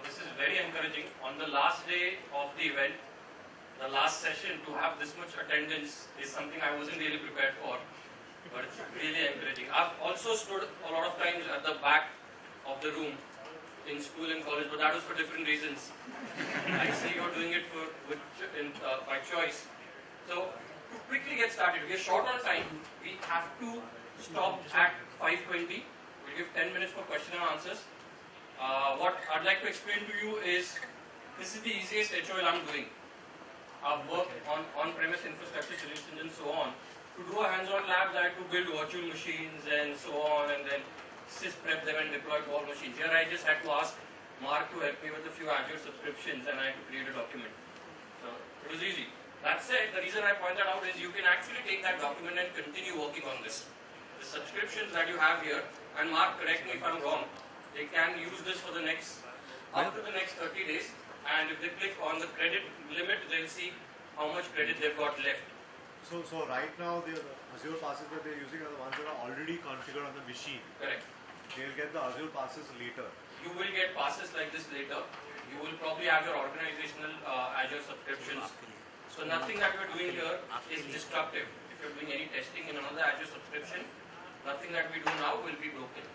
this is very encouraging. On the last day of the event, the last session, to have this much attendance is something I wasn't really prepared for, but it's really encouraging. I've also stood a lot of times at the back of the room in school and college, but that was for different reasons. I see you're doing it by choice. So, to quickly get started, we are short on time. We have to stop at 5:20. We'll give 10 minutes for question and answers. What I'd like to explain to you is, this is the easiest HOL I'm doing. I've worked on on-premise infrastructure solutions and so on. To do a hands-on labs, I had to build virtual machines and so on, and then sys-prep them and deploy to all machines. Here I just had to ask Mark to help me with a few Azure subscriptions, and I had to create a document. So it was easy. That said, the reason I point that out is you can actually take that document and continue working on this. The subscriptions that you have here, and Mark, correct me if I'm wrong, they can use this for the next, up to the next 30 days. And if they click on the credit limit, they'll see how much credit they've got left. So right now, the Azure passes that they're using are the ones that are already configured on the machine. Correct. They'll get the Azure passes later. You will get passes like this later. You will probably have your organizational Azure subscriptions. So nothing that we're doing here is destructive. If you're doing any testing in another Azure subscription, nothing that we do now will be broken.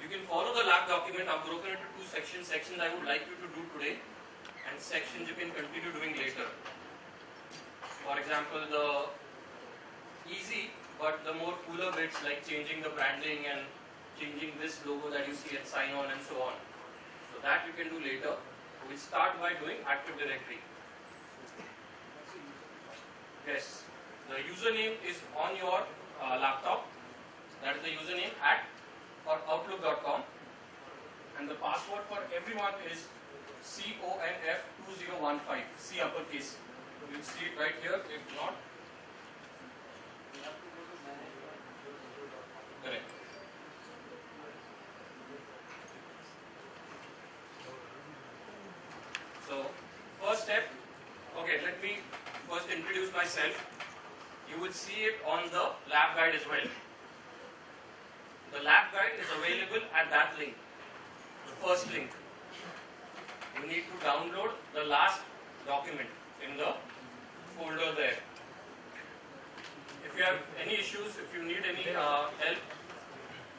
You can follow the lab document. I've broken into two sections. Sections I would like you to do today, and sections you can continue doing later. For example, the easy but the more cooler bits like changing the branding and changing this logo that you see at sign on and so on. So that you can do later. We'll start by doing Active Directory. Yes, the username is on your laptop. That is the username at or outlook.com, and the password for everyone is CONF2015, C uppercase. You'll see it right here. If not, correct. So first step, okay, let me first introduce myself. You will see it on the lab guide as well. The lab guide is available at that link, the first link. You need to download the last document in the folder there. If you have any issues, if you need any help,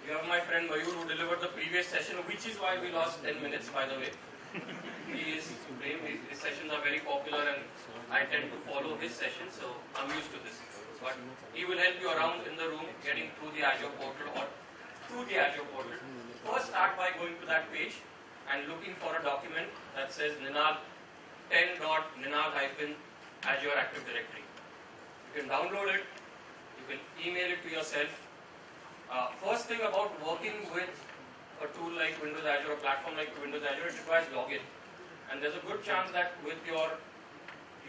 you have my friend Mayur who delivered the previous session, which is why we lost 10 minutes, by the way. He is supreme. His sessions are very popular and I tend to follow his sessions, so I'm used to this. But he will help you around in the room getting through the Azure portal or through the Azure portal. First start by going to that page and looking for a document that says Ninal 10.ninal-Azure Active Directory. You can download it, you can email it to yourself. First thing about working with a tool like Windows Azure, a platform like Windows Azure, it requires login. And there's a good chance that with your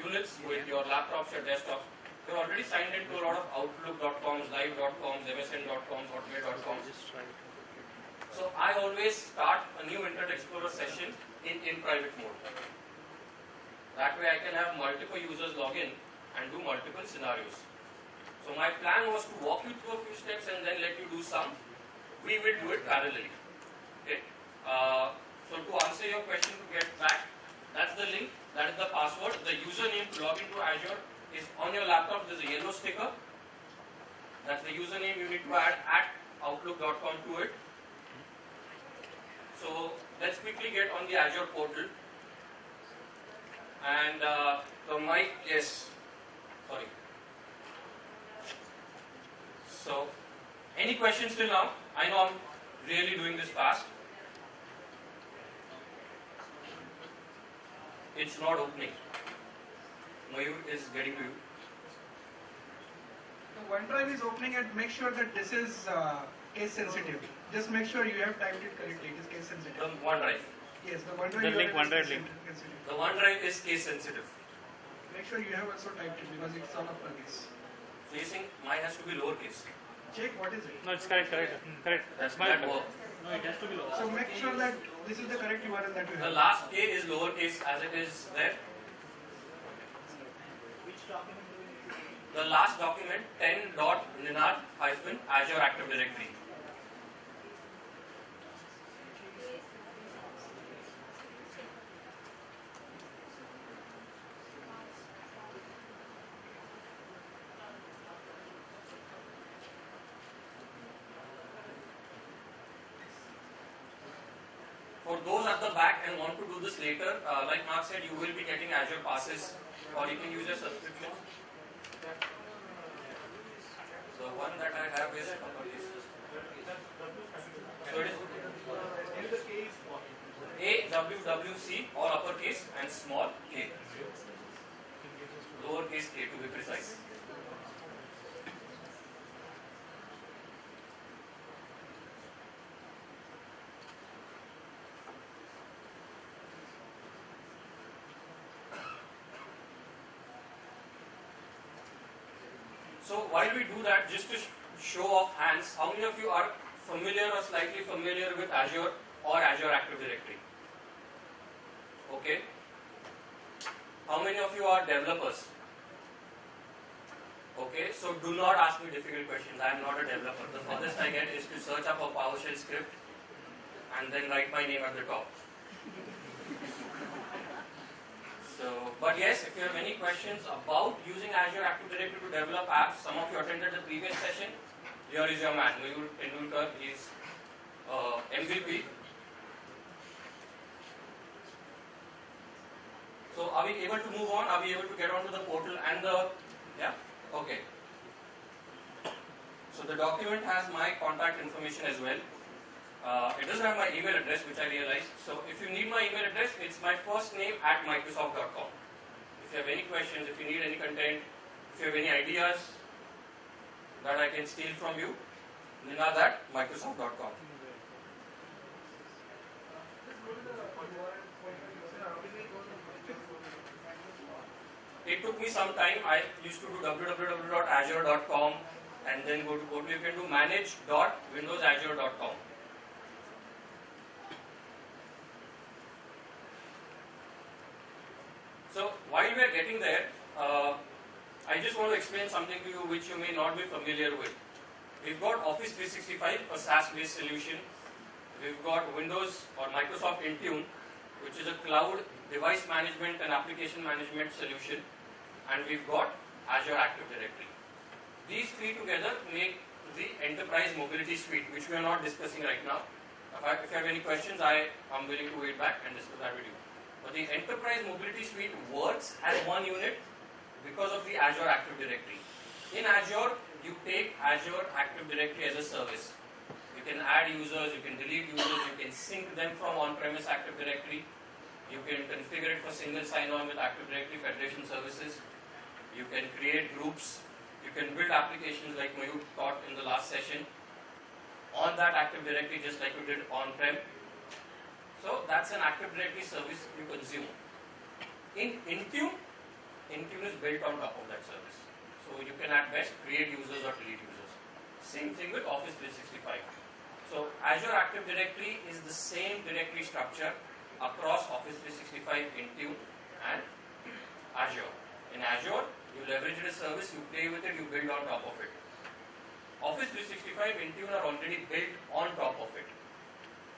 units, with your laptops, your desktops, you're already signed into a lot of Outlook.coms, Live.coms, MSN.coms, Hotmail.coms. So I always start a new Internet Explorer session in private mode. That way I can have multiple users log in and do multiple scenarios. So my plan was to walk you through a few steps and then let you do some. We will do it parallelly. Okay. So to answer your question, to get back, that's the link, that is the password. The username to log into Azure is on your laptop. There's a yellow sticker. That's the username you need to add at outlook.com to it. So let's quickly get on the Azure portal. And the mic, yes, sorry. So, any questions till now? I know I'm really doing this fast. It's not opening. Mayur is getting to you. The OneDrive is opening, and make sure that this is case sensitive. Just make sure you have typed it correctly. It is case sensitive. The OneDrive. Yes, the OneDrive. The link, OneDrive link. The OneDrive is case sensitive. Make sure you have also typed it because it's all uppercase. So you think mine has to be lowercase? Check what is it. No, it's correct. That's my work. No, it has to be lower. So make sure that this is the correct URL that you The have. last K is lowercase as it is there. Which document do we need? The last document 10.ninal-Azure Active Directory. the back and want to do this later, like Mark said, you will be getting Azure passes, or you can use your subscription. The one that I have is so it is AWWC, all uppercase and small k, lowercase k to be precise. So while we do that, just to show off hands, how many of you are familiar or slightly familiar with Azure or Azure Active Directory? Okay. How many of you are developers? Okay, so do not ask me difficult questions. I am not a developer. The furthest I get is to search up a PowerShell script and then write my name at the top. So, but yes, if you have any questions about using Azure Active Directory to develop apps, some of you attended the previous session, here is your man, Mayur Tendulkar, he is MVP. So, are we able to move on? Are we able to get onto the portal and the, yeah? Okay. So, the document has my contact information as well. It doesn't have my email address, which I realized. So if you need my email address, it's my first name at Microsoft.com. If you have any questions, if you need any content, if you have any ideas that I can steal from you, Ninad at Microsoft.com. It took me some time. I used to do www.azure.com and then go to portal. You can do manage.windowsazure.com. So while we are getting there, I just want to explain something to you which you may not be familiar with. We've got Office 365, a SaaS-based solution. We've got Windows or Microsoft Intune, which is a cloud device management and application management solution. And we've got Azure Active Directory. These three together make the Enterprise Mobility Suite, which we are not discussing right now. If you have any questions, I am willing to wait back and discuss that with you. But the Enterprise Mobility Suite works as one unit because of the Azure Active Directory. In Azure, you take Azure Active Directory as a service. You can add users, you can delete users, you can sync them from on-premise Active Directory. You can configure it for single sign-on with Active Directory Federation services. You can create groups. You can build applications like Mayur taught in the last session on that Active Directory, just like you did on-prem. So that's an Active Directory service you consume. In Intune, Intune is built on top of that service. So you can at best create users or delete users. Same thing with Office 365. So Azure Active Directory is the same directory structure across Office 365, Intune and Azure. In Azure, you leverage the service, you play with it, you build on top of it. Office 365, Intune are already built on top of it.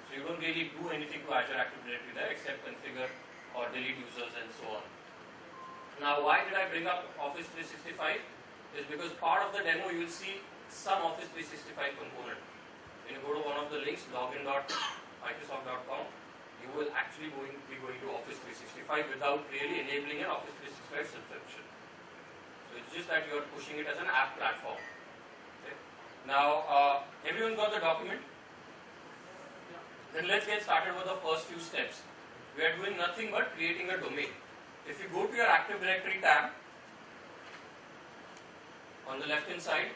So you don't really do anything to Azure Active Directory there except configure or delete users and so on. Now why did I bring up Office 365? Is because part of the demo you will see some Office 365 component. When you go to one of the links, login.microsoft.com, you will actually be going to Office 365 without really enabling an Office 365 subscription. So it's just that you are pushing it as an app platform. Okay. Now everyone got the document? Then let's get started with the first few steps. We are doing nothing but creating a domain. If you go to your Active Directory tab on the left hand side,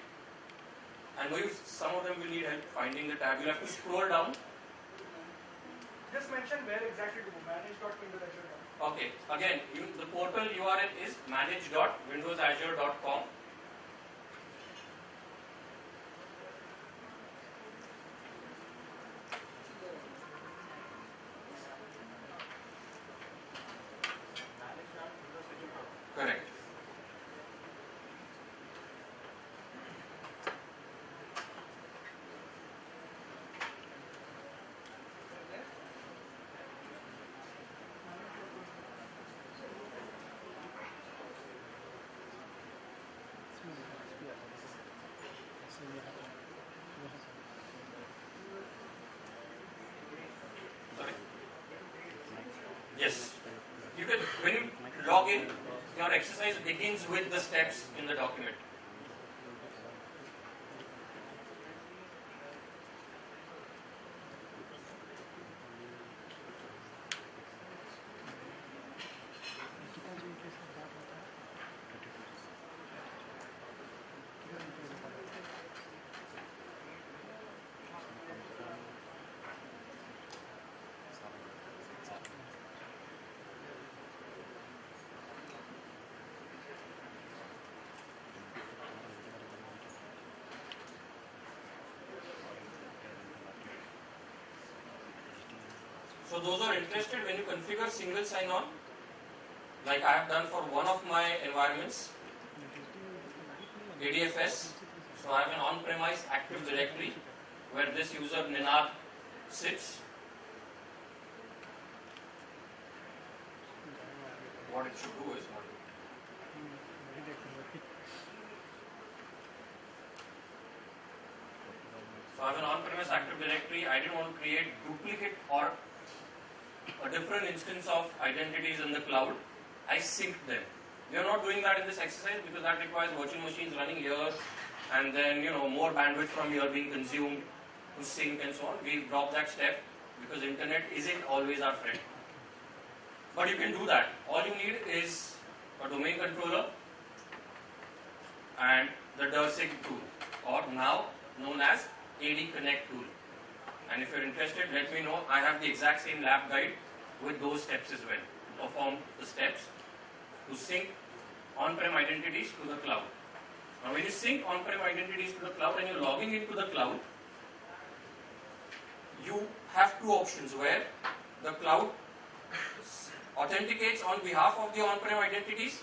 and some of them will need help finding the tab, you'll have to scroll down. Just mention where exactly to go, manage.windowsazure.com. Okay, again, the portal URL is manage.windowsazure.com. Correct. Yes. You can, when you log in, your exercise begins with the steps in the document. So those are interested, when you configure single sign-on, like I have done for one of my environments, ADFS. So I have an on-premise Active Directory where this user Ninad sits. What it should do is so I have an on-premise Active Directory. I didn't want to create duplicate or a different instance of identities in the cloud. I synced them. We are not doing that in this exercise because that requires virtual machines running here and then more bandwidth from here being consumed to sync and so on. We've dropped that step because internet isn't always our friend. But you can do that. All you need is a domain controller and the DERSIG tool, or now known as AD Connect tool. And if you're interested, let me know. I have the exact same lab guide with those steps as well. Perform the steps to sync on-prem identities to the cloud. Now when you sync on-prem identities to the cloud and you're logging into the cloud, you have two options where the cloud authenticates on behalf of the on-prem identities,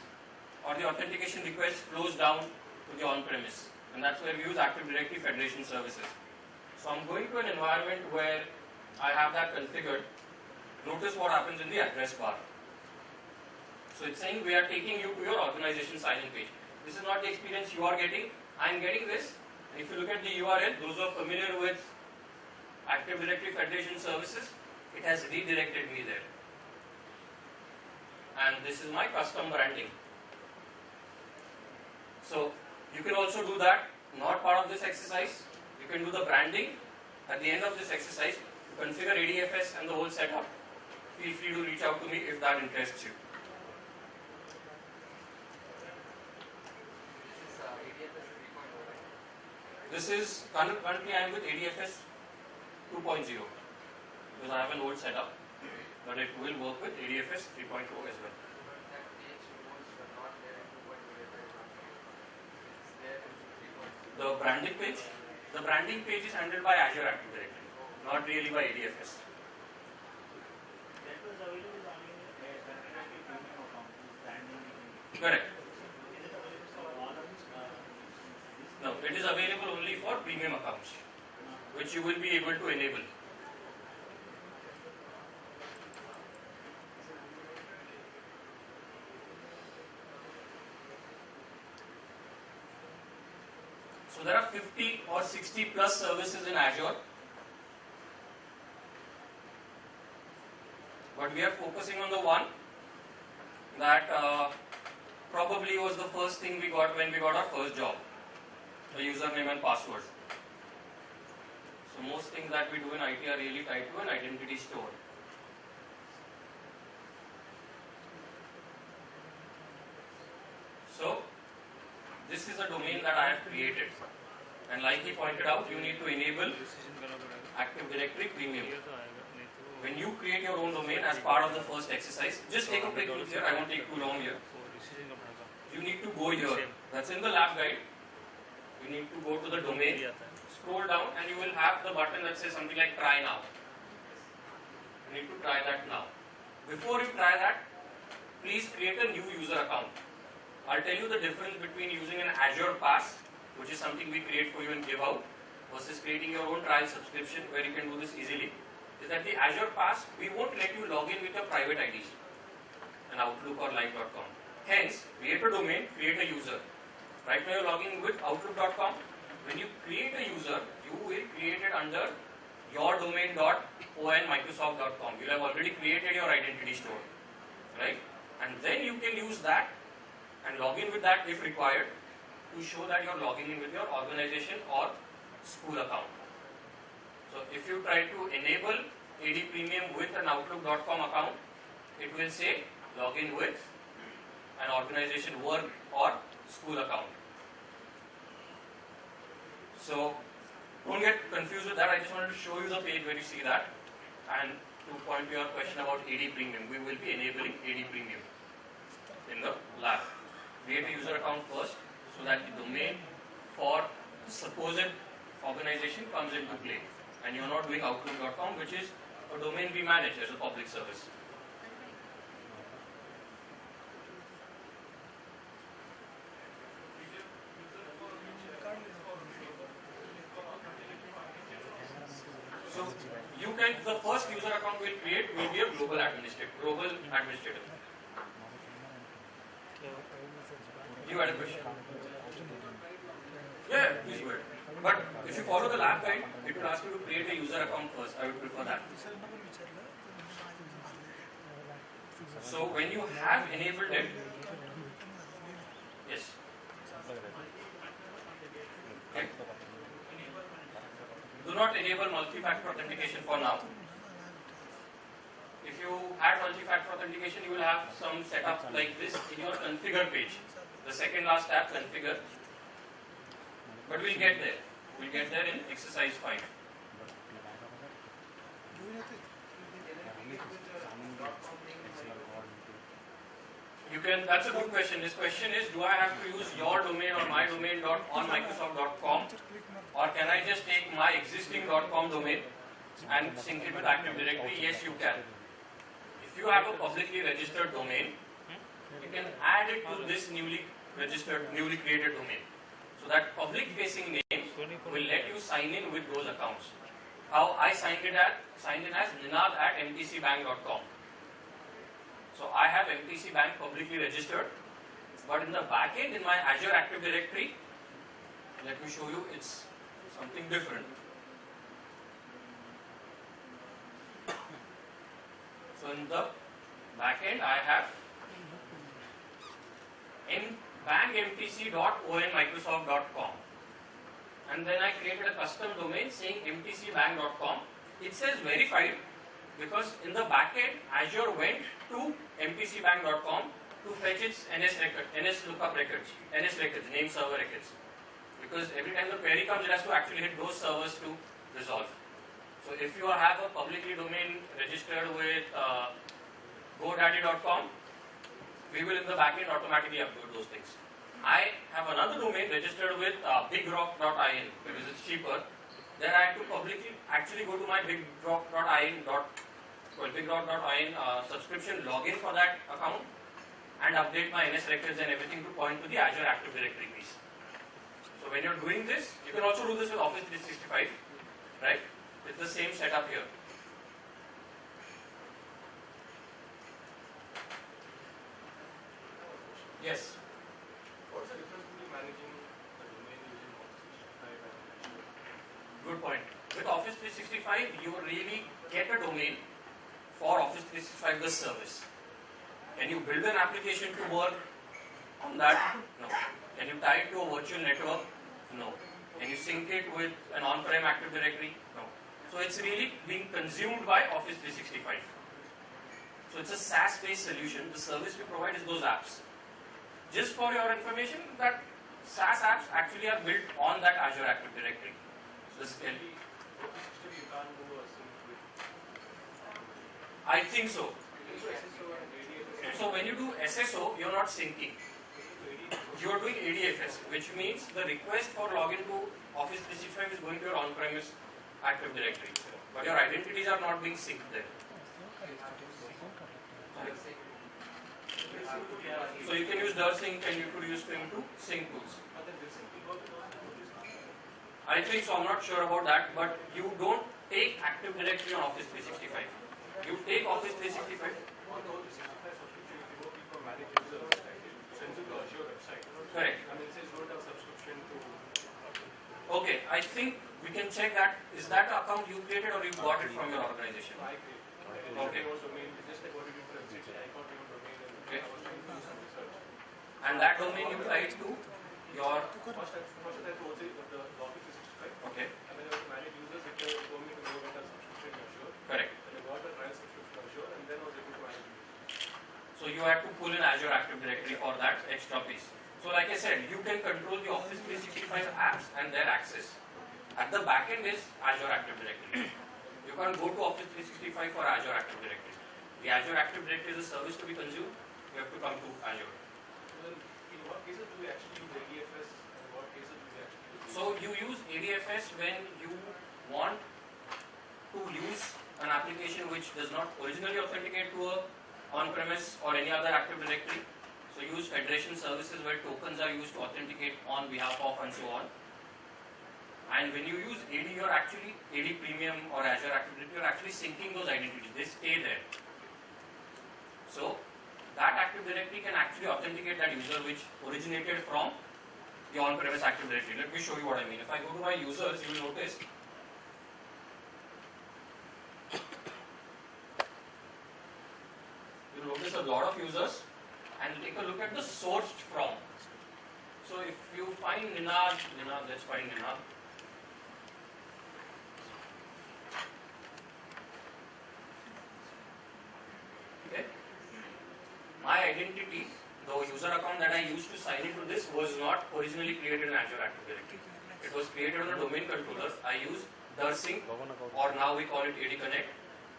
or the authentication request flows down to the on-premise. And that's where we use Active Directory Federation services. So I'm going to an environment where I have that configured. Notice what happens in the address bar. So it's saying we are taking you to your organization sign-in page. This is not the experience you are getting. I'm getting this. And if you look at the URL, those who are familiar with Active Directory Federation services, it has redirected me there. And this is my custom branding. So you can also do that, not part of this exercise. You can do the branding at the end of this exercise to configure ADFS and the whole setup. Feel free to reach out to me if that interests you. This is currently I am with ADFS 2.0 because I have an old setup, but it will work with ADFS 3.0 as well. The branding page? The branding page is handled by Azure Active Directory, not really by ADFS. Correct. No, it is available only for premium accounts, which you will be able to enable. So there are 50 or 60 plus services in Azure, but we are focusing on the one that probably was the first thing we got when we got our first job, the username and password. So most things that we do in IT are really tied to an identity store. So this is a domain that I have created, and like he pointed out, you need to enable Active Directory Premium. When you create your own domain as part of the first exercise, just take a quick look here, I won't take too long here. You need to go here, that's in the lab guide. You need to go to the domain, scroll down, and you will have the button that says something like try now. You need to try that now. Before you try that, please create a new user account. I'll tell you the difference between using an Azure Pass, which is something we create for you and give out, versus creating your own trial subscription where you can do this easily, is that the Azure Pass, we won't let you log in with your private IDs, an Outlook or Live.com. Hence, create a domain, create a user. Right now you're logging with Outlook.com. When you create a user, you will create it under yourdomain.onmicrosoft.com. You have already created your identity store, right? And then you can use that and log in with that if required to show that you're logging in with your organization or school account. So if you try to enable AD Premium with an Outlook.com account, it will say log in with an organization work or school account. So don't get confused with that. I just wanted to show you the page where you see that. And to point to your question about AD Premium, we will be enabling AD Premium in the lab. Create a user account first so that the domain for the supposed organization comes into play. And you're not doing Outlook.com, which is a domain we manage as a public service. So you can, the first user account we'll create will be a global administrator. You had a question? Yeah, please go ahead. But if you follow the lab guide, it will ask you to create a user account first. I would prefer that. So when you have enabled it, yes. Okay. Do not enable multi-factor authentication for now. If you add multi-factor authentication, you will have some setup like this in your configure page. The second last tab, configure. But we'll get there. We'll get there in exercise 5. You can, that's a good question. This question is, do I have to use your domain or my domain on Microsoft.com, or can I just take my existing .com domain and sync it with Active Directory? Yes, you can. If you have a publicly registered domain, you can add it to this newly created domain. So that public facing name will let you sign in with those accounts. How I signed in as ninad@mtcbank.com. So I have MTC Bank publicly registered, but in the backend in my Azure Active Directory, let me show you, it's something different. So in the backend I have bankmtc.onmicrosoft.com, and then I created a custom domain saying mtcbank.com. It says verified because in the backend Azure went to mtcbank.com to fetch its NS lookup records, name server records. Because every time the query comes, it has to actually hit those servers to resolve. So if you have a publicly domain registered with GoDaddy.com, we will in the backend automatically upload those things. I have another domain registered with BigRock.in because it's cheaper. Then I have to publicly actually go to my BigRock.in subscription, login for that account, and update my NS records and everything to point to the Azure Active Directory piece. So when you're doing this, you can also do this with Office 365, right? It's the same setup here. Yes. What's the difference between managing a domain using Office 365 and Good point. With Office 365, you really get a domain for Office 365 the service. Can you build an application to work on that? No. Can you tie it to a virtual network? No. Can you sync it with an on-prem Active Directory? No. So it's really being consumed by Office 365. So it's a SaaS-based solution. The service we provide is those apps. Just for your information, that SaaS apps actually are built on that Azure Active Directory. still you can't do a sync with I think so. SSO and ADFS. So when you do SSO, you're not syncing. You are doing ADFS, which means the request for login to Office 365 is going to your on-premise Active Directory. But your identities are not being synced there. So you can use DirSync and you could use Ping to sync tools. I think so, I'm not sure about that, but you don't take Active Directory on Office 365. You take Office 365. On the Office 365 subscription, if you go click on manage user website, it sends you to Azure website. Correct. And it says don't have subscription to. Okay, I think we can check that, is that the account you created or you got it from your organization? I created. Okay. It was domain, just like what you do for MCC, I got your domain and Okay. I was trying to do some research. And that domain you tied to your, First I told you the Office 365. okay, And then I was manage users, it told me to go get a subscription in Azure. correct. And I got a trial subscription in Azure and then I was able to manage users. So you had to pull in Azure Active Directory for that extra piece. So like I said, you can control the Office 365 apps and their access. At the back end is Azure Active Directory. You can't go to Office 365 for Azure Active Directory. The Azure Active Directory is a service to be consumed. You have to come to Azure. Well, in what cases do we actually use ADFS and what cases do we actually use? So you use ADFS when you want to use an application which does not originally authenticate to a on-premise or any other Active Directory. So use federation services where tokens are used to authenticate on behalf of and so on. And when you use AD, you're actually AD Premium or Azure Active Directory, you're actually syncing those identities. They stay there. So that Active Directory can actually authenticate that user which originated from the on-premise Active Directory. Let me show you what I mean. If I go to my users, you will notice a lot of users and take a look at the sourced from. So if you find Ninad, let's find Ninad. Okay. My identity, the user account that I used to sign into this was not originally created in Azure Active Directory. It was created on a domain controller. I used DirSync, or now we call it AD Connect,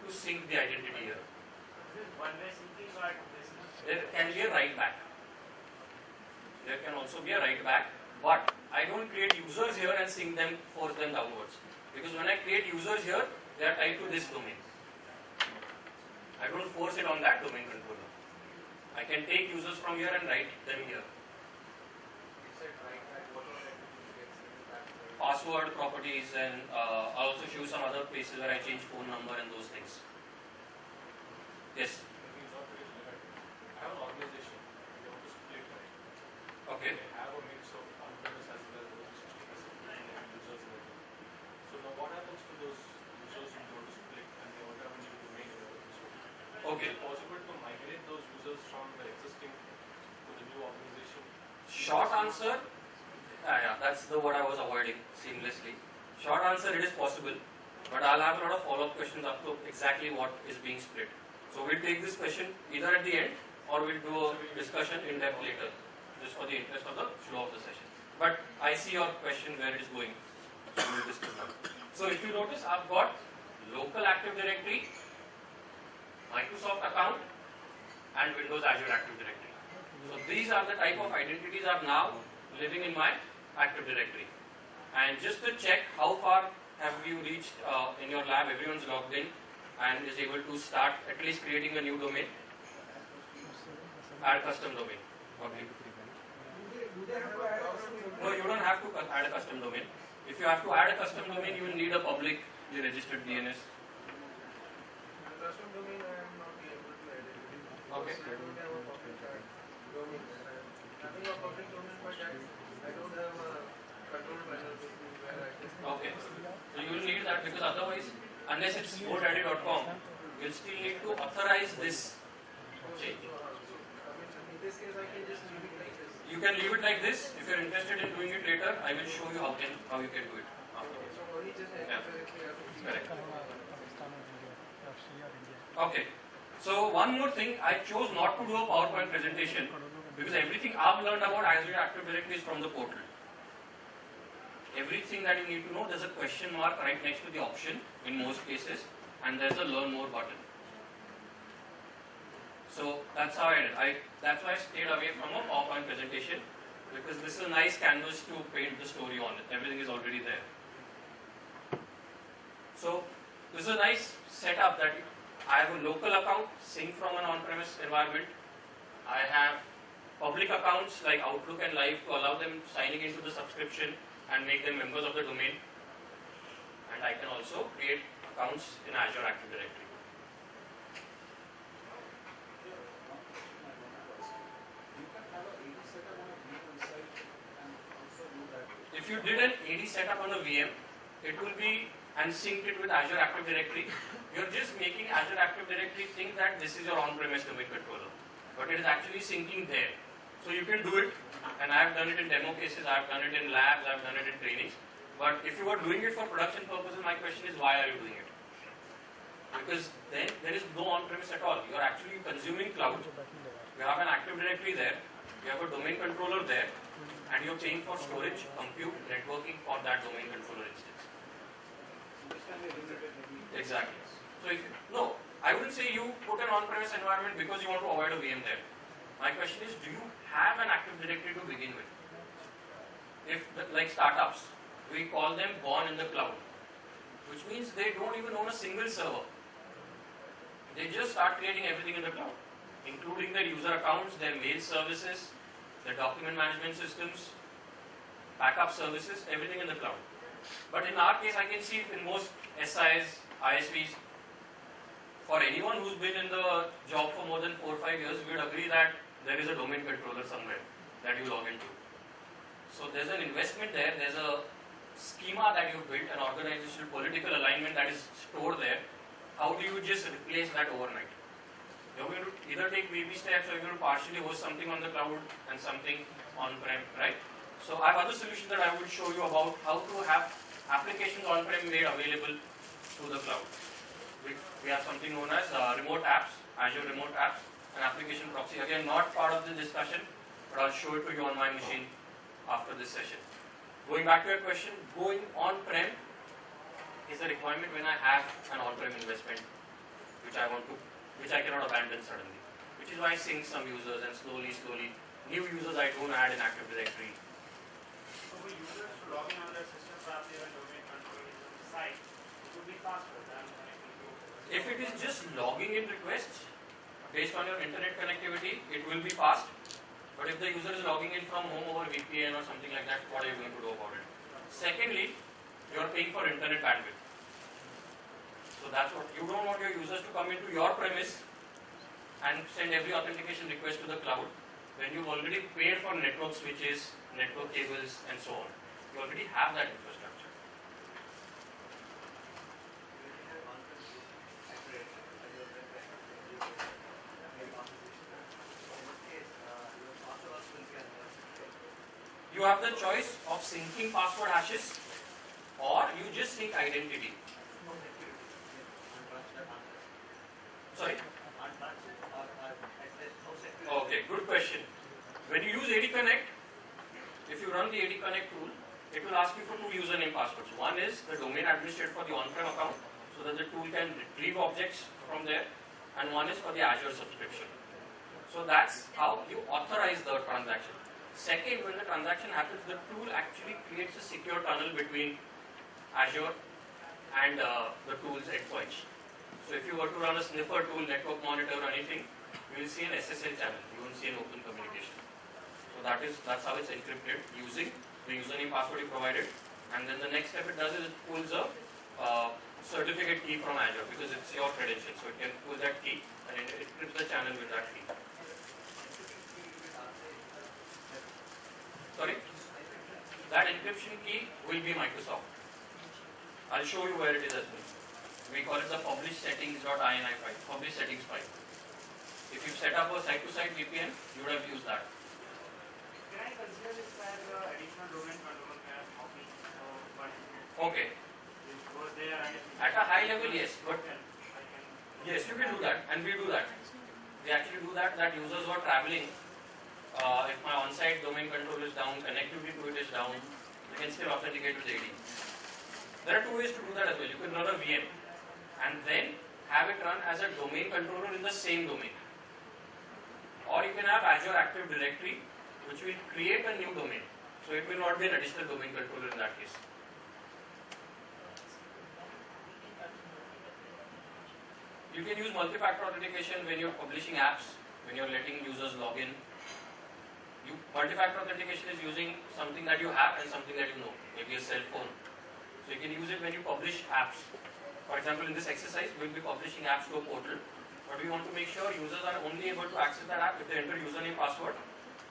to sync the identity here. There can be a write back. There can also be a write back, but I don't create users here and sync them, force them downwards. Because when I create users here, they are tied to this domain. I don't force it on that domain controller. I can take users from here and write them here. Password, properties, and I'll also show some other places where I change phone number and those things. Yes. I have an organization. They want to split right. Okay. They have a mix of on-premise as well as 60% and users in it. So now what happens to those users who want to split and they want to have a new domain and everything? So Okay. is it possible to migrate those users from the existing to the new organization? Short answer, yeah, that's the word I was avoiding seamlessly. Short answer, it is possible, but I'll have a lot of follow-up questions up to exactly what is being split. So we'll take this question either at the end or we'll do a discussion in depth later, just for the interest of the flow of the session. But I see your question where it is going, so we'll discuss that. So if you notice, I've got local Active Directory, Microsoft account, and Windows Azure Active Directory. So these are the type of identities are now living in my Active Directory. And just to check how far have you reached in your lab, everyone's logged in and is able to start at least creating a new domain, add custom domain. Okay. No, you don't have to add a custom domain. If you have to add a custom domain, you will need a publicly registered DNS. Custom domain I am not able to edit. Okay. I don't have a public domain. Having a public domain, but I don't have a control panel where I can. Okay. So you will need that because otherwise, unless it's GoDaddy.com, you'll still need to authorize this change. In this case, I can just leave it like this. You can leave it like this. If you're interested in doing it later, I will show you how you can do it afterwards. So only just Yeah. Correct. Correct. Okay. So one more thing, I chose not to do a PowerPoint presentation because everything I've learned about Azure Active Directory is from the portal. Everything that you need to know, there's a question mark right next to the option in most cases, and there's a learn more button. So that's how I did. That's why I stayed away from a PowerPoint presentation because this is a nice canvas to paint the story on. Everything is already there. So this is a nice setup that I have a local account synced from an on-premise environment. I have public accounts like Outlook and Live to allow them signing into the subscription and make them members of the domain. And I can also create accounts in Azure Active Directory. If you did an AD setup on a VM, it will be and synced it with Azure Active Directory. You're just making Azure Active Directory think that this is your on-premise domain controller, but it is actually syncing there. So you can do it, and I've done it in demo cases, I've done it in labs, I've done it in trainings. But if you are doing it for production purposes, my question is, why are you doing it? Because then there is no on-premise at all. You're actually consuming cloud. You have an Active Directory there, you have a domain controller there, and you're paying for storage, compute, networking for that domain controller instance. Exactly. So if no, I wouldn't say you put an on-premise environment because you want to avoid a VM there. My question is, do you have an Active Directory to begin with? If, like startups, we call them born in the cloud, which means they don't even own a single server. They just start creating everything in the cloud, including their user accounts, their mail services, their document management systems, backup services, everything in the cloud. But in our case, I can see in most SIs, ISVs, for anyone who's been in the job for more than 4 or 5 years, we would agree that there is a domain controller somewhere that you log into. So there's an investment there, there's a schema that you've built, an organizational political alignment that is stored there. How do you just replace that overnight? You're going to either take baby steps or you're going to partially host something on the cloud and something on-prem, right? So I have other solutions that I would show you about how to have applications on-prem made available to the cloud. We have something known as remote apps, Azure remote apps, and application proxy. Again, not part of the discussion, but I'll show it to you on my machine after this session. Going back to your question, going on-prem is a requirement when I have an on-prem investment, which I cannot abandon suddenly. Which is why I sync some users and slowly, new users I don't add in Active Directory. So for users to log in on their system, perhaps they have a domain controller on the site, it would be faster than connecting to. If it is just logging in requests based on your internet connectivity, it will be fast. But if the user is logging in from home over VPN or something like that, what are you going to do about it? Secondly, you are paying for internet bandwidth. So that's what you don't want your users to come into your premise and send every authentication request to the cloud when you've already paid for network switches, network cables, and so on. You already have that infrastructure. You have the choice of syncing password hashes or you just sync identity. Sorry? Okay, good question. When you use AD Connect, if you run the AD Connect tool, it will ask you for 2 username passwords. One is the domain administrator for the on-prem account, so that the tool can retrieve objects from there, and one is for the Azure subscription. So that's how you authorize the transaction. Second, when the transaction happens, the tool actually creates a secure tunnel between Azure and the tool's endpoints. So if you were to run a sniffer tool, network monitor or anything, you will see an SSL channel. You won't see an open communication. So that's how it's encrypted using the username password you provided. And then the next step it does is it pulls a certificate key from Azure because it's your credential. So it can pull that key and it encrypts the channel with that key. Sorry? That encryption key will be Microsoft. I'll show you where it is as well. We call it the publish settings.ini file, publish settings file. If you've set up a site-to-site VPN, you would have used that. Can I consider this as additional domain controller kind of copy? Okay. It goes there and At a high level, yes, but I can yes, you can do that, and we do that. We actually do that. That users who are traveling, if my on-site domain control is down, connectivity to it is down, you can still authenticate with AD. There are 2 ways to do that as well. You can run a VM and then have it run as a domain controller in the same domain. Or you can have Azure Active Directory, which will create a new domain. So it will not be an additional domain controller in that case. You can use multi-factor authentication when you're publishing apps, when you're letting users log in. Multi-factor authentication is using something that you have and something that you know, maybe a cell phone. So you can use it when you publish apps. For example, in this exercise, we'll be publishing apps to a portal, but we want to make sure users are only able to access that app if they enter username, password,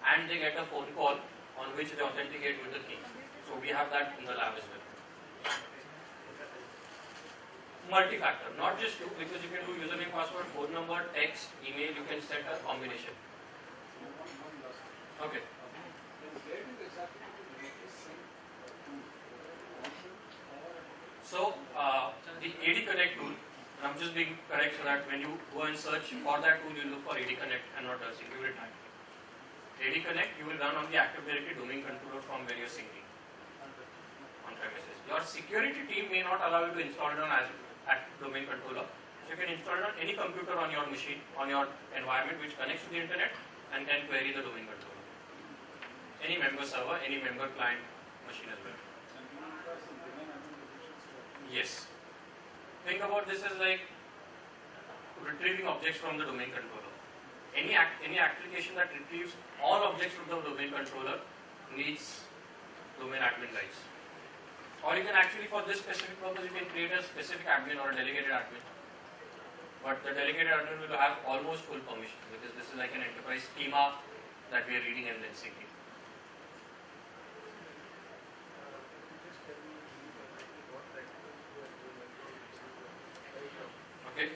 and they get a phone call on which they authenticate with the key. So we have that in the lab as well. multi-factor, not just two, because you can do username, password, phone number, text, email, you can set a combination. Okay. So, the AD Connect tool, I'm just being correct so that when you go and search for that tool, you look for AD Connect and not a security tag. AD Connect, you will run on the Active Directory domain controller from where you're syncing on premises. Your security team may not allow you to install it on Active Domain Controller. So you can install it on any computer on your machine, on your environment which connects to the internet and can query the domain controller. Any member server, any member client machine as well. Yes. Think about this as like retrieving objects from the domain controller. Any application that retrieves all objects from the domain controller needs domain admin rights. Or you can actually, for this specific purpose, you can create a specific admin or a delegated admin. But the delegated admin will have almost full permission because this is like an enterprise schema that we are reading and then syncing. Okay.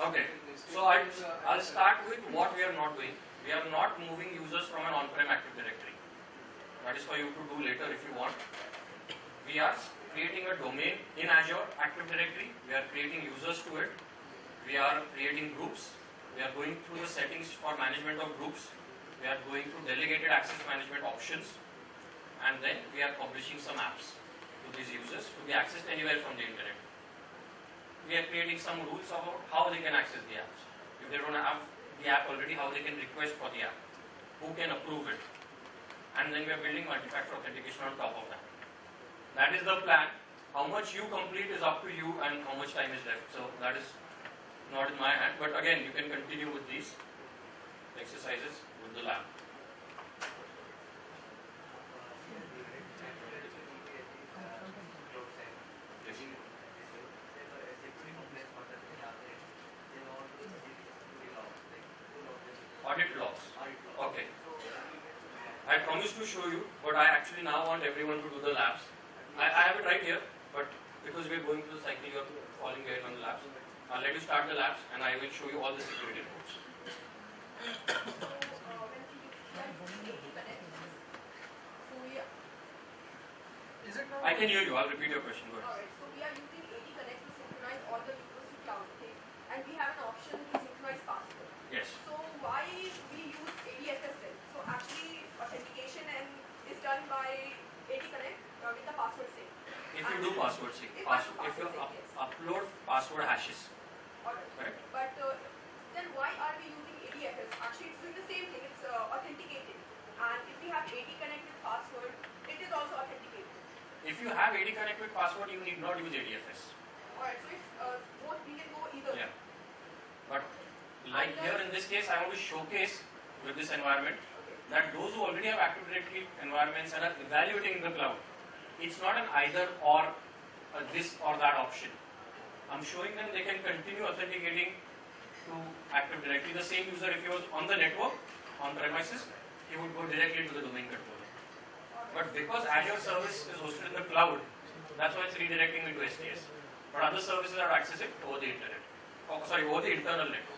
Okay. So I'll start with what we are not doing. We are not moving users from an on-prem Active Directory. That is for you to do later if you want. We are creating a domain in Azure Active Directory. We are creating users to it. We are creating groups. We are going through the settings for management of groups. We are going through delegated access management options. And then we are publishing some apps to these users to be accessed anywhere from the internet. We are creating some rules about how they can access the apps. If they don't have the app already, how they can request for the app, who can approve it, and then we are building multi-factor authentication on top of that. That is the plan. How much you complete is up to you and how much time is left. So that is not in my hand, but again you can continue with these exercises with the lab. Audit logs. Okay. I promised to show you, but I actually now want everyone to do the labs. I have it right here, but because we are going through the cycle, you are falling behind on the labs. I'll let you start the labs and I will show you all the security reports. Is it not? I can hear you. I'll repeat your question. Go ahead. Alright, so we are using AD Connect to synchronize all the users to cloud, okay? And we have an option to synchronize password. Yes. So why we use ADFS then? So actually authentication is done by AD Connect with the password sync. If you do password sync, If if you password sync, yes. upload password hashes, Alright. correct? But then why are we using ADFS? Actually it's doing the same thing, it's authenticating. And if we have AD Connect with password, it is also authenticating. If you have AD Connect with password, you need not use ADFS. Alright, so it's both, we can go either. Yeah. But like here in this case, I want to showcase with this environment that those who already have Active Directory environments and are evaluating the cloud, it's not an either or this or that option. I'm showing them they can continue authenticating to Active Directory. The same user, if he was on the network, on premises, he would go directly to the domain controller. But because Azure service is hosted in the cloud, that's why it's redirecting me to STS. But other services are accessing over the internet. Oh, sorry, over the internal network.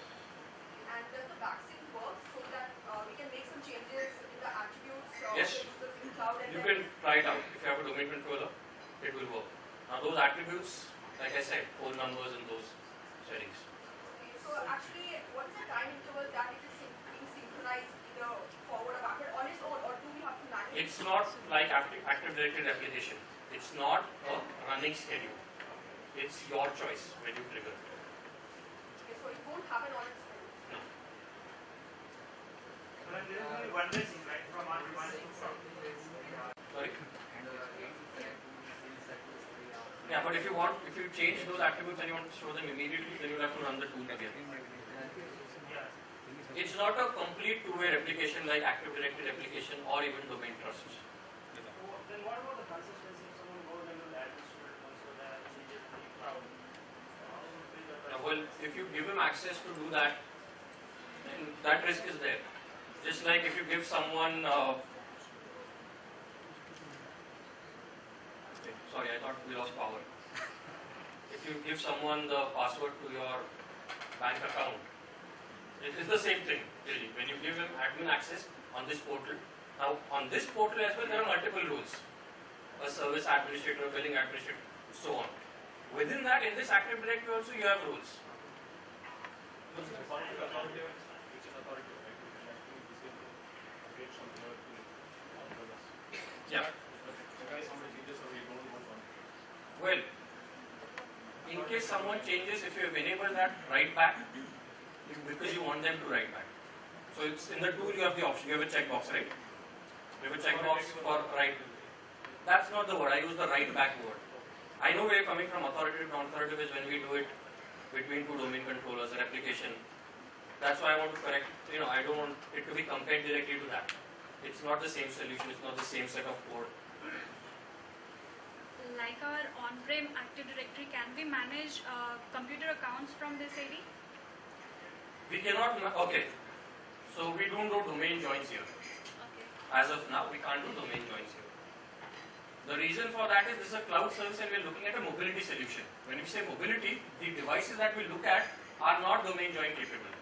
And does the backsync work so that we can make some changes in the attributes of Yes. the users in cloud and You then can try it out. If you have a domain controller, it will work. Now those attributes, like I said, phone numbers and those settings. Okay, so actually, what is the time interval that it is being synchronized either forward or backward on its own, or do we have to manually? It's not like Active Directory replication. It's not a running schedule. It's your choice when you trigger it. Okay, so it won't happen on its own. No. So then there is only one way sync, right? From one to one to from. Sorry? Yeah, but if you change those attributes and you want to show them immediately, then you'll have to run the tool again. Yeah. It's not a complete two-way replication like Active Directory replication or even domain trusts. So then what about the consistency if someone goes into the administrator console and changes the cloud? How would be the Well, if you give him access to do that, then that risk is there. Just like if you give someone sorry, I thought we lost power. If you give someone the password to your bank account, it is the same thing, really. When you give him admin access on this portal, now on this portal as well, there are multiple rules. A service administrator, billing administrator, so on. Within that, in this Active Directory also, you have rules. Which is authoritative, right? You can actually disable update from here to on-premise. Yeah. But the guy somebody changes, so we don't want one. Well, in case someone changes, if you have enabled that write back, it's because you want them to write back. So it's in the tool you have the option, you have a checkbox, right? You have a checkbox for write. That's not the word, I use the write back word. I know where you're coming from, authoritative, non-authoritative is when we do it between two domain controllers, replication. That's why I want to correct, I don't want it to be compared directly to that. It's not the same solution, it's not the same set of code. Like our on-prem Active Directory, can we manage computer accounts from this AD? We cannot, okay. So we don't do domain joins here. Okay. As of now, we can't do domain joins here. The reason for that is this is a cloud service and we're looking at a mobility solution. When we say mobility, the devices that we look at are not domain join capable.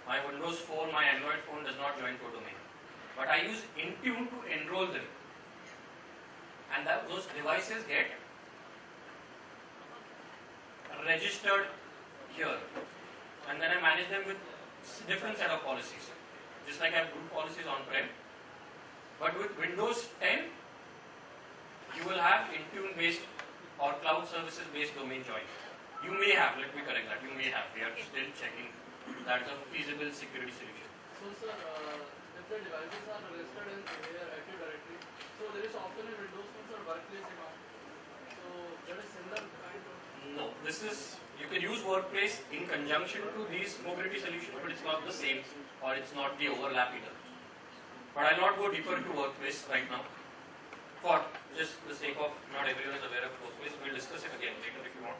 My Windows phone, my Android phone does not join to a domain. But I use Intune to enroll them. And those devices get registered here. And then I manage them with different set of policies. Just like I have group policies on-prem. But with Windows 10, you will have Intune based or cloud services based domain join. You may have, let me correct that, you may have. We are still checking that's a feasible security solution. So sir, if the devices are registered in their Active Directory, so there is option in Windows Phone or Workplace account. So that is similar kind of. No, this is, you can use Workplace in conjunction to these mobility solutions, but it's not the same or it's not the overlap either. But I'll not go deeper into Workplace right now. For just the sake of not everyone is aware of Workplace, we'll discuss it again later if you want.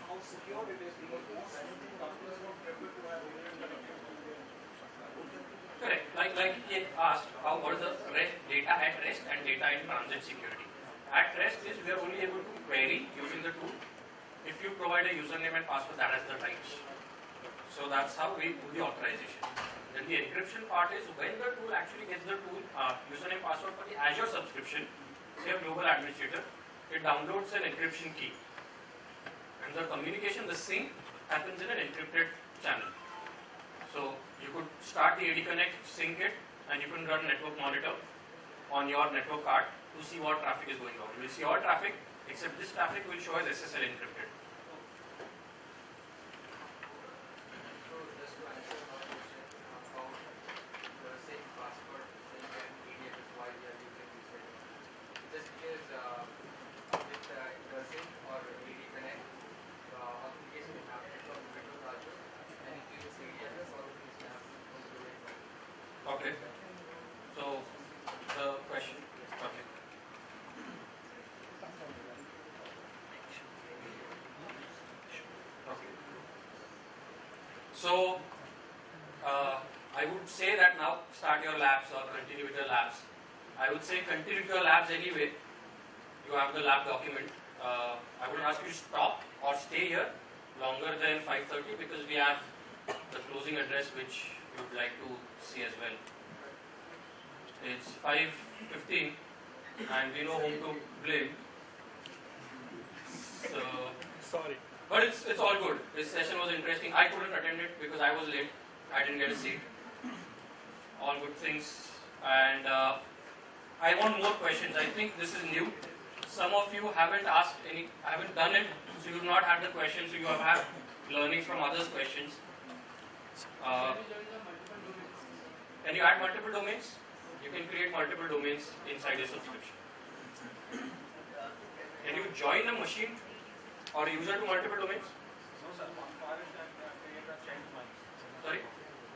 How secure it is, because most customers would prefer to have Correct. Like he asked, what is the data at rest and data in transit security? At rest is we are only able to query using the tool if you provide a username and password that has the rights. So that's how we do the authorization. Then the encryption part is when the tool actually gets the tool username password for the Azure subscription, say a global administrator, it downloads an encryption key. And the communication, the sync happens in an encrypted channel. So you could start the AD Connect, sync it, and you can run network monitor on your network card to see what traffic is going on. You will see all traffic, except this traffic will show as SSL encrypted. So just to answer my question about the same password, same AD is why we are using this method. Just because with the sync or AD Connect, authentication is happening from Windows Azure, and if you use ADFS, all of these have to go through it. Okay. So the question. Okay. Okay. So I would say that now start your labs or continue with your labs. I would say continue with your labs anyway. You have the lab document. I would ask you to stop or stay here longer than 5:30 because we have the closing address which you would like to see as well. It's 5:15 and we know whom to blame. So, Sorry. but it's all good. This session was interesting. I couldn't attend it because I was late. I didn't get a seat. All good things. And I want more questions. I think this is new. Some of you haven't asked any, haven't done it, so you have not had the questions, so you have had learning from others' questions. Can we join the multiple domains? Can you add multiple domains? You can create multiple domains inside your subscription. Can you join a machine or a user to multiple domains? No sir, one file is that create a child domain. Sorry?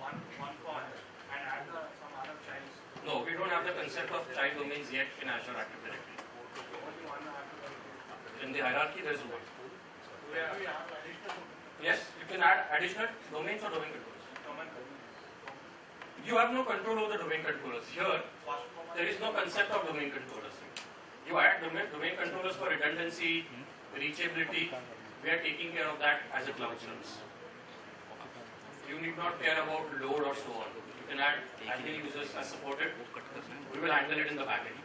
One file and add some other childs. No, we don't have the concept of child domains yet in Azure Active Directory. Only one have to In the hierarchy, there is one. we have additional Yes, you can add additional domains or domain controllers. domain. You have no control over the domain controllers. Here, there is no concept of domain controllers. You add domain controllers for redundancy, reachability. We are taking care of that as a cloud service. You need not care about load or so on. You can add as many users as supported. We will handle it in the backend.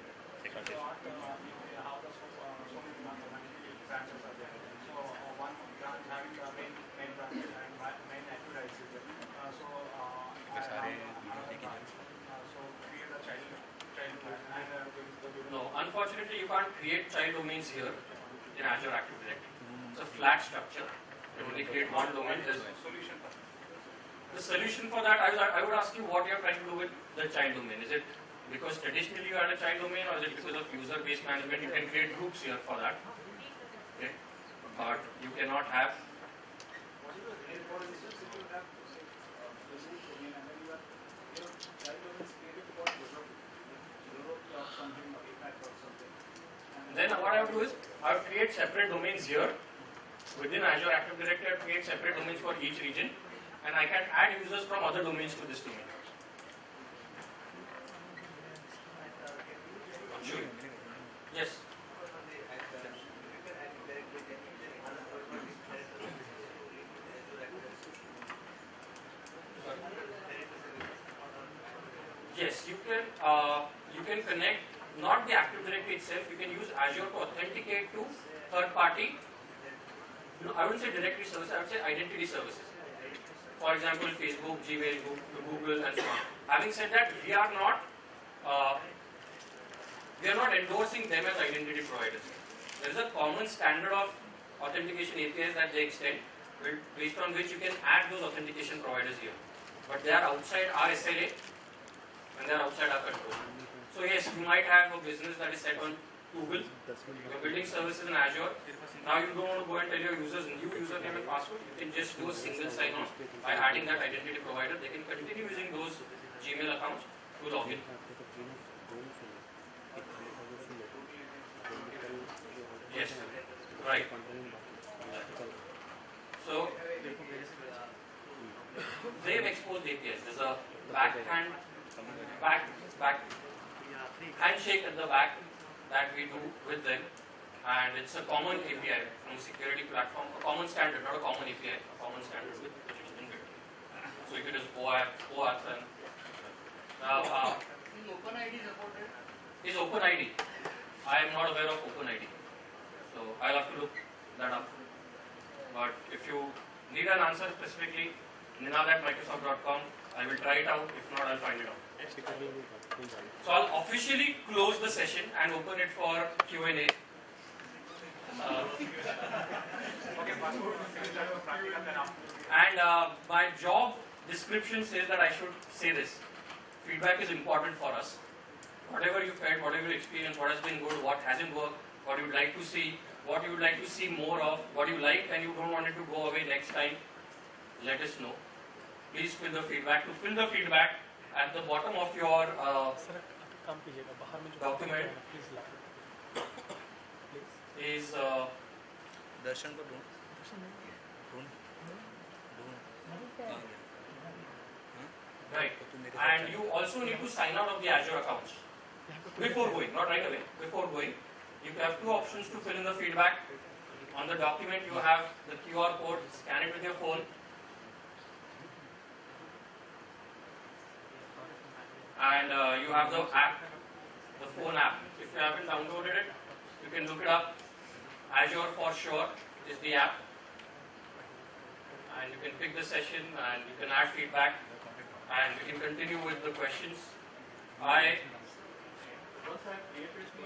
One branch having the main branch and main active directory. So I have another branch. So create a child and No, unfortunately, you can't create child domains here in Azure Active Directory. It's a flat structure. You only create one domain. solution. The solution for that, I would ask you what you are trying to do with the child domain. Is it because traditionally you had a child domain, or is it because of user-based management? You can create groups here for that. Okay, but you cannot have. For instance, if you have say business domain and then you have child domains created for Europe or something, or APAC or something. Then what I would do is I would create separate domains here within Azure Active Directory. I would create separate domains for each region, and I can add users from other domains to this domain. Sure. Yes. Yes, you can connect not the Active Directory itself. You can use Azure to authenticate to third party. No, I wouldn't say directory services. I would say identity services. For example, Facebook, Gmail, Google, and so on. Having said that, we are not endorsing them as identity providers. There is a common standard of authentication APIs that they extend, based on which you can add those authentication providers here. But they are outside our SLA and they are outside our control. So yes, you might have a business that is set on Google. You're building services in Azure. Now you don't want to go and tell your users new username and password. You can just do a single sign-on by adding that identity provider. They can continue using those Gmail accounts to log in. Yes, right. So they've exposed APIs. There's a back handshake at the back that we do with them, and it's a common API from security platform, a common standard, not a common API, a common standard with which has been built. So you can just OAuth and now Is OpenID supported? is OpenID. I am not aware of OpenID, so I'll have to look that up. But if you need an answer specifically, ninad@microsoft.com. I will try it out. If not, I'll find it out. So I'll officially close the session and open it for Q&A. And my job description says that I should say this. Feedback is important for us. Whatever you felt, whatever you experienced, what has been good, what hasn't worked, what you would like to see, what you would like to see more of, what you like and you don't want it to go away next time, let us know. Please fill the feedback. To fill the feedback, at the bottom of your document is दर्शन को ढूंढ right, and you also need to sign out of the Azure accounts before going, not right away. Before going, you have two options to fill in the feedback. On the document, you have the QR code. Scan it with your phone. And you have the app, the phone app. If you haven't downloaded it, you can look it up. Azure for sure is the app. And you can pick the session and you can add feedback and we can continue with the questions. Once I created the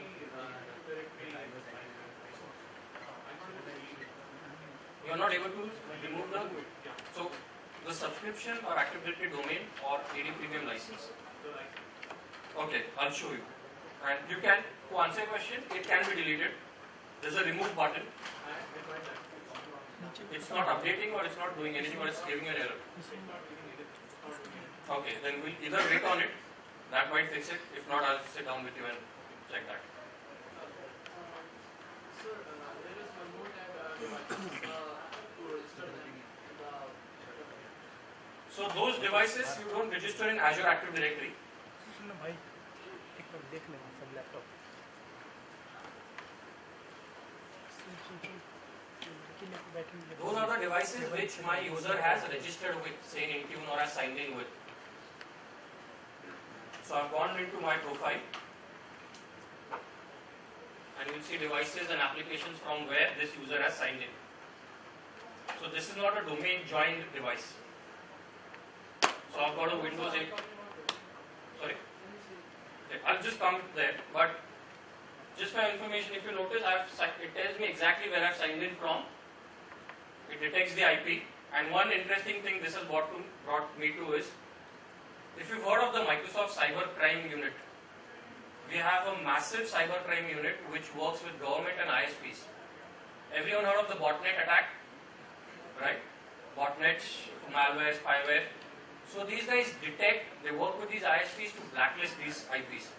directory, you're not able to remove so the subscription or Active Directory domain or AD Premium license. Okay, I'll show you. And you can, to answer your question, it can be deleted. There's a remove button. It's not updating or it's not doing anything or it's giving an error. Okay, then we'll either wait on it, that might fix it. If not, I'll sit down with you and check that. Sir, there is one more tab to register the So those devices you don't register in Azure Active Directory. Those are the devices which my user has registered with, say in Intune or has signed in with. So I've gone into my profile and you'll see devices and applications from where this user has signed in. So this is not a domain joined device. So I've got a Windows 8. Sorry. Okay, I'll just come there. But just for information, if you notice, it tells me exactly where I've signed in from. It detects the IP. And one interesting thing this has brought me to is, if you've heard of the Microsoft Cyber Crime Unit, we have a massive cyber crime unit which works with government and ISPs. Everyone heard of the botnet attack? Right? Botnets, malware, spyware. So these guys detect, they work with these ISPs to blacklist these IPs.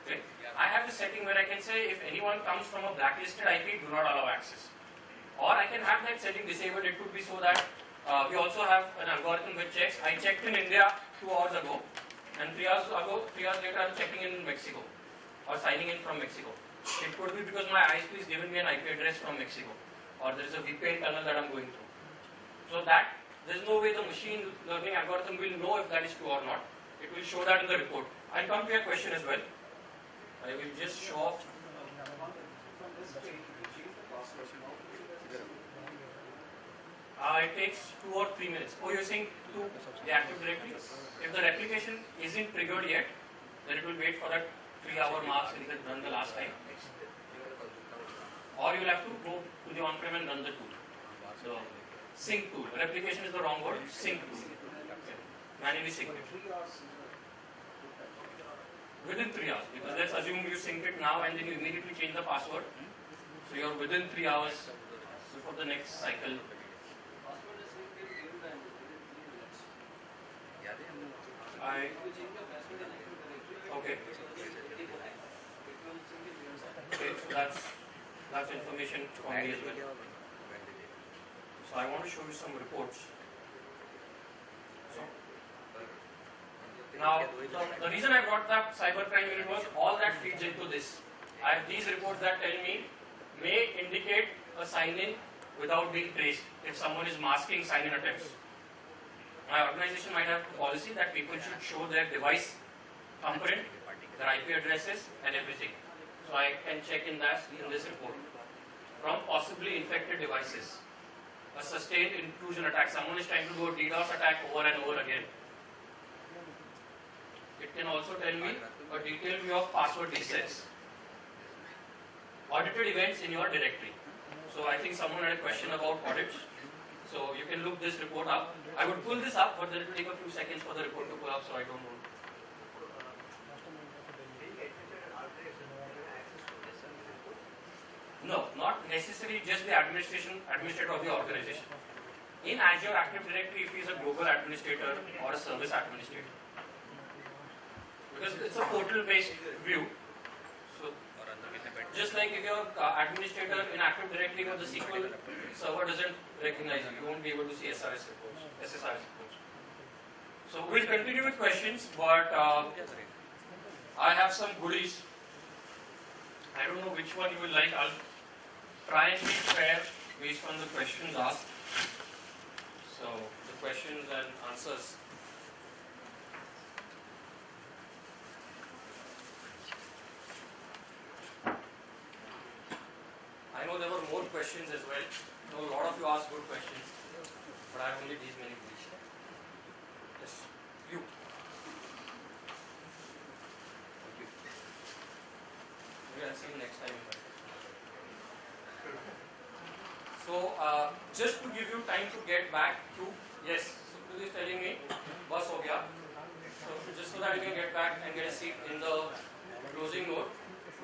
Okay? I have a setting where I can say if anyone comes from a blacklisted IP, do not allow access. Or I can have that setting disabled. It could be so that we also have an algorithm which checks. I checked in India 2 hours ago, and 3 hours later I'm checking in Mexico or signing in from Mexico. It could be because my ISP is giving me an IP address from Mexico, or there is a VPN tunnel that I'm going through. So that there's no way the machine learning algorithm will know if that is true or not. It will show that in the report. I'll come to your question as well. I will just show off. From this page, retrieve the password now. It takes 2 or 3 minutes. Oh, you're saying to the Active Directory? If the replication isn't triggered yet, then it will wait for that 3-hour mark since it run the last time. Or you'll have to go to the on-prem and run the tool. So, sync tool. Replication is the wrong word. Sync tool. Manually sync it. Within 3 hours. Because let's assume you sync it now and then you immediately change the password. So you're within 3 hours before the next cycle. Okay. Okay, so that's information from me as well. So I want to show you some reports. So now the reason I brought that cybercrime unit was all that feeds into this. I have these reports that tell me may indicate a sign-in without being traced if someone is masking sign-in attempts. My organization might have a policy that people should show their device thumbprint, their IP addresses and everything. So I can check in this report. From possibly infected devices, a sustained intrusion attack, someone is trying to do a DDoS attack over and over again. It can also tell me a detailed view of password resets. Audited events in your directory. So I think someone had a question about audits. So you can look this report up. I would pull this up, but then it will take a few seconds for the report to pull up, so I don't know. No, not necessarily just the administrator of the organization. In Azure Active Directory, if he is a global administrator or a service administrator. Because it's a portal-based view. So, just like if you're administrator in Active Directory, but the SQL server doesn't recognize you, you won't be able to see SSRS reports. So we'll continue with questions, but I have some goodies. I don't know which one you will like. I'll try and be fair based on the questions asked. So the questions and answers. I know there were more questions as well. So a lot of you asked good questions, but I have only these many goodies. Yes, you. Maybe I'll see you next time. So, just to give you time to get back to, yes, Sukhpreet is telling me, bus ho gaya. So, just so that you can get back and get a seat in the closing note,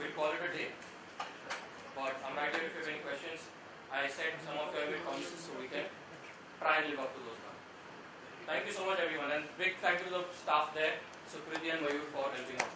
we'll call it a day. But I'm right here if you have any questions. I said some of you have made promises, so we can try and live up to those now. Thank you so much, everyone, and big thank you to the staff there, Sukhpreet and Mayur, for helping out.